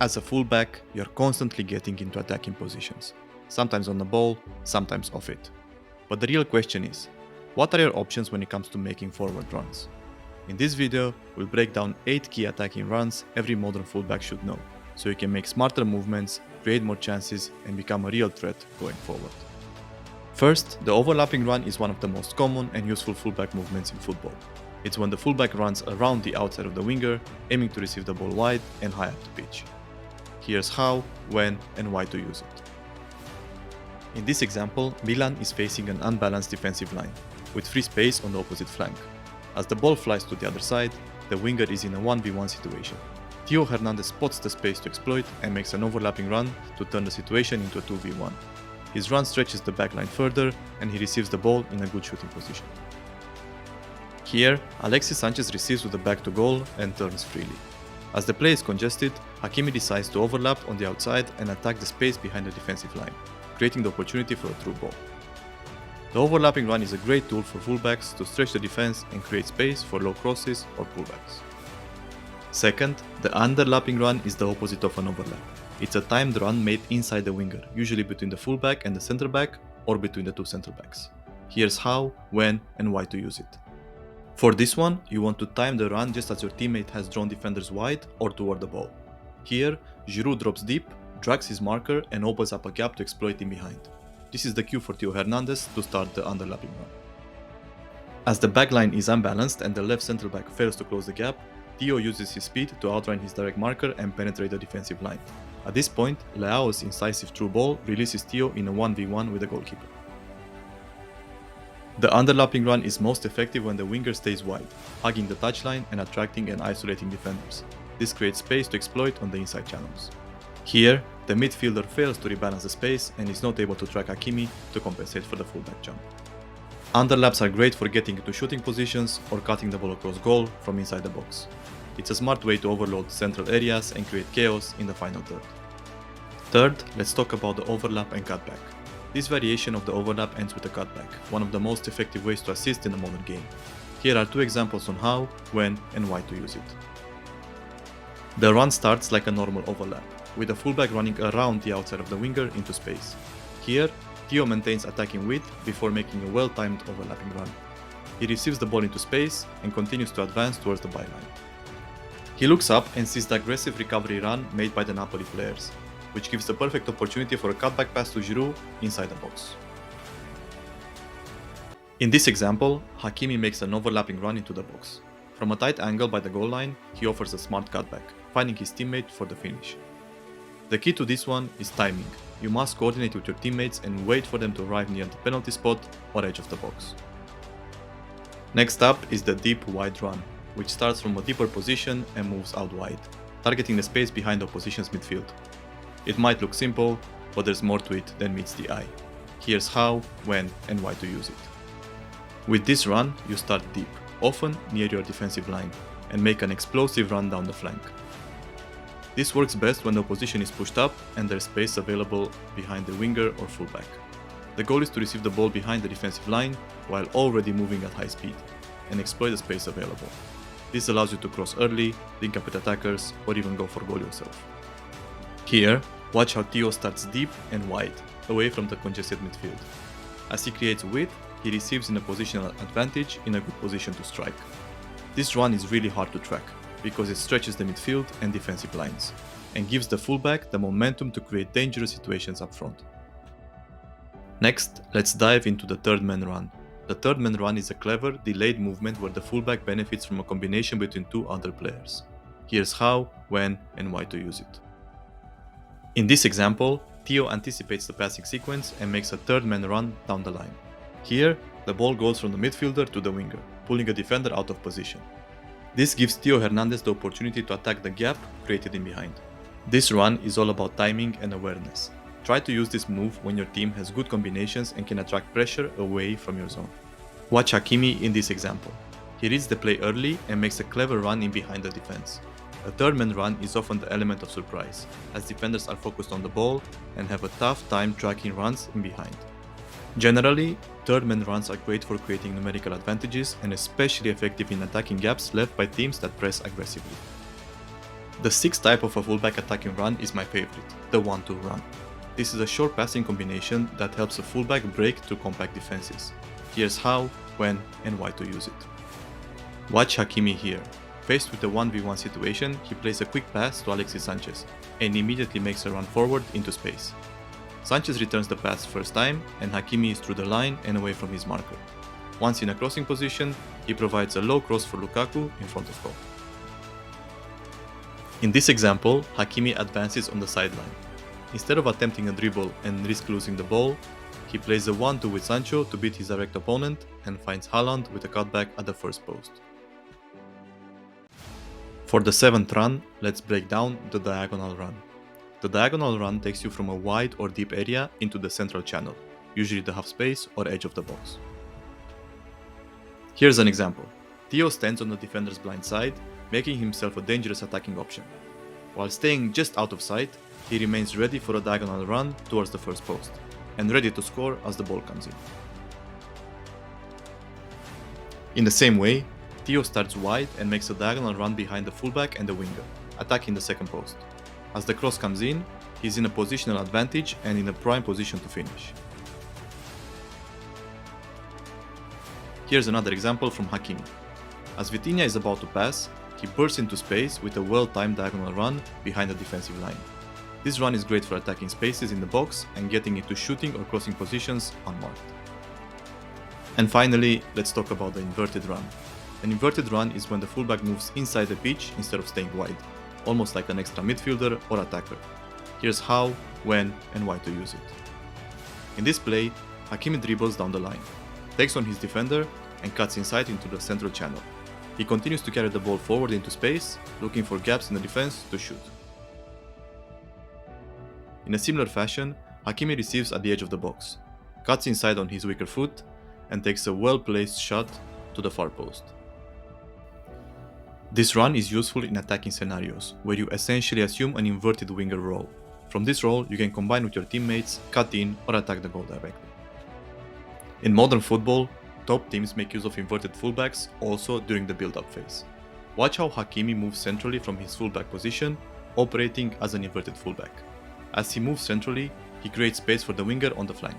As a fullback, you're constantly getting into attacking positions, sometimes on the ball, sometimes off it. But the real question is, what are your options when it comes to making forward runs? In this video, we'll break down 8 key attacking runs every modern fullback should know, so you can make smarter movements, create more chances, and become a real threat going forward. First, the overlapping run is one of the most common and useful fullback movements in football. It's when the fullback runs around the outside of the winger, aiming to receive the ball wide and high up the pitch. Here's how, when, and why to use it. In this example, Milan is facing an unbalanced defensive line, with free space on the opposite flank. As the ball flies to the other side, the winger is in a 1v1 situation. Theo Hernández spots the space to exploit and makes an overlapping run to turn the situation into a 2v1. His run stretches the backline further and he receives the ball in a good shooting position. Here, Alexis Sanchez receives with the back to goal and turns freely. As the play is congested, Hakimi decides to overlap on the outside and attack the space behind the defensive line, creating the opportunity for a through ball. The overlapping run is a great tool for fullbacks to stretch the defense and create space for low crosses or pullbacks. Second, the underlapping run is the opposite of an overlap. It's a timed run made inside the winger, usually between the fullback and the center back or between the two center backs. Here's how, when, and why to use it. For this one, you want to time the run just as your teammate has drawn defenders wide or toward the ball. Here, Giroud drops deep, drags his marker and opens up a gap to exploit him behind. This is the cue for Theo Hernández to start the underlapping run. As the backline is unbalanced and the left center back fails to close the gap, Theo uses his speed to outrun his direct marker and penetrate the defensive line. At this point, Leao's incisive through ball releases Theo in a 1v1 with the goalkeeper. The underlapping run is most effective when the winger stays wide, hugging the touchline and attracting and isolating defenders. This creates space to exploit on the inside channels. Here, the midfielder fails to rebalance the space and is not able to track Hakimi to compensate for the fullback jump. Underlaps are great for getting into shooting positions or cutting the ball across goal from inside the box. It's a smart way to overload central areas and create chaos in the final third. Third, let's talk about the overlap and cutback. This variation of the overlap ends with a cutback, one of the most effective ways to assist in the modern game. Here are 2 examples on how, when, and why to use it. The run starts like a normal overlap, with the fullback running around the outside of the winger into space. Here, Theo maintains attacking width before making a well-timed overlapping run. He receives the ball into space and continues to advance towards the byline. He looks up and sees the aggressive recovery run made by the Napoli players, which gives the perfect opportunity for a cutback pass to Giroud inside the box. In this example, Hakimi makes an overlapping run into the box. From a tight angle by the goal line, he offers a smart cutback, finding his teammate for the finish. The key to this one is timing. You must coordinate with your teammates and wait for them to arrive near the penalty spot or edge of the box. Next up is the deep wide run, which starts from a deeper position and moves out wide, targeting the space behind the opposition's midfield. It might look simple, but there's more to it than meets the eye. Here's how, when, and why to use it. With this run, you start deep, often near your defensive line, and make an explosive run down the flank. This works best when the opposition is pushed up and there's space available behind the winger or fullback. The goal is to receive the ball behind the defensive line while already moving at high speed, and exploit the space available. This allows you to cross early, link up with attackers, or even go for goal yourself. Here, watch how Theo starts deep and wide, away from the congested midfield. As he creates width, he receives in a positional advantage in a good position to strike. This run is really hard to track, because it stretches the midfield and defensive lines, and gives the fullback the momentum to create dangerous situations up front. Next, let's dive into the third man run. The third man run is a clever, delayed movement where the fullback benefits from a combination between 2 other players. Here's how, when, and why to use it. In this example, Theo anticipates the passing sequence and makes a third man run down the line. Here, the ball goes from the midfielder to the winger, pulling a defender out of position. This gives Theo Hernández the opportunity to attack the gap created in behind. This run is all about timing and awareness. Try to use this move when your team has good combinations and can attract pressure away from your zone. Watch Hakimi in this example. He reads the play early and makes a clever run in behind the defense. A third man run is often the element of surprise, as defenders are focused on the ball and have a tough time tracking runs in behind. Generally, third man runs are great for creating numerical advantages and especially effective in attacking gaps left by teams that press aggressively. The sixth type of a fullback attacking run is my favorite, the 1-2 run. This is a short passing combination that helps a fullback break through compact defenses. Here's how, when, and why to use it. Watch Hakimi here. Faced with a 1v1 situation, he plays a quick pass to Alexis Sanchez and immediately makes a run forward into space. Sanchez returns the pass first time and Hakimi is through the line and away from his marker. Once in a crossing position, he provides a low cross for Lukaku in front of goal. In this example, Hakimi advances on the sideline. Instead of attempting a dribble and risk losing the ball, he plays a 1-2 with Sancho to beat his direct opponent and finds Haaland with a cutback at the first post. For the seventh run, let's break down the diagonal run. The diagonal run takes you from a wide or deep area into the central channel, usually the half space or edge of the box. Here's an example. Theo stands on the defender's blind side, making himself a dangerous attacking option. While staying just out of sight, he remains ready for a diagonal run towards the first post, and ready to score as the ball comes in. In the same way, Theo starts wide and makes a diagonal run behind the fullback and the winger, attacking the second post. As the cross comes in, he's in a positional advantage and in a prime position to finish. Here's another example from Hakimi. As Vitinha is about to pass, he bursts into space with a well-timed diagonal run behind the defensive line. This run is great for attacking spaces in the box and getting into shooting or crossing positions unmarked. And finally, let's talk about the inverted run. An inverted run is when the fullback moves inside the pitch instead of staying wide, almost like an extra midfielder or attacker. Here's how, when, and why to use it. In this play, Hakimi dribbles down the line, takes on his defender, and cuts inside into the central channel. He continues to carry the ball forward into space, looking for gaps in the defense to shoot. In a similar fashion, Hakimi receives at the edge of the box, cuts inside on his weaker foot, and takes a well-placed shot to the far post. This run is useful in attacking scenarios, where you essentially assume an inverted winger role. From this role, you can combine with your teammates, cut in, or attack the goal directly. In modern football, top teams make use of inverted fullbacks also during the build-up phase. Watch how Hakimi moves centrally from his fullback position, operating as an inverted fullback. As he moves centrally, he creates space for the winger on the flank.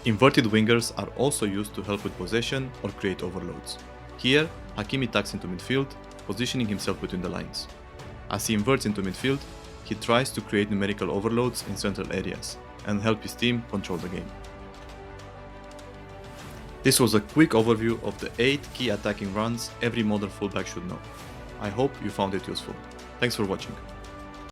Inverted wingers are also used to help with possession or create overloads. Here, Hakimi tucks into midfield, positioning himself between the lines. As he inverts into midfield, he tries to create numerical overloads in central areas and help his team control the game. This was a quick overview of the 8 key attacking runs every modern fullback should know. I hope you found it useful. Thanks for watching.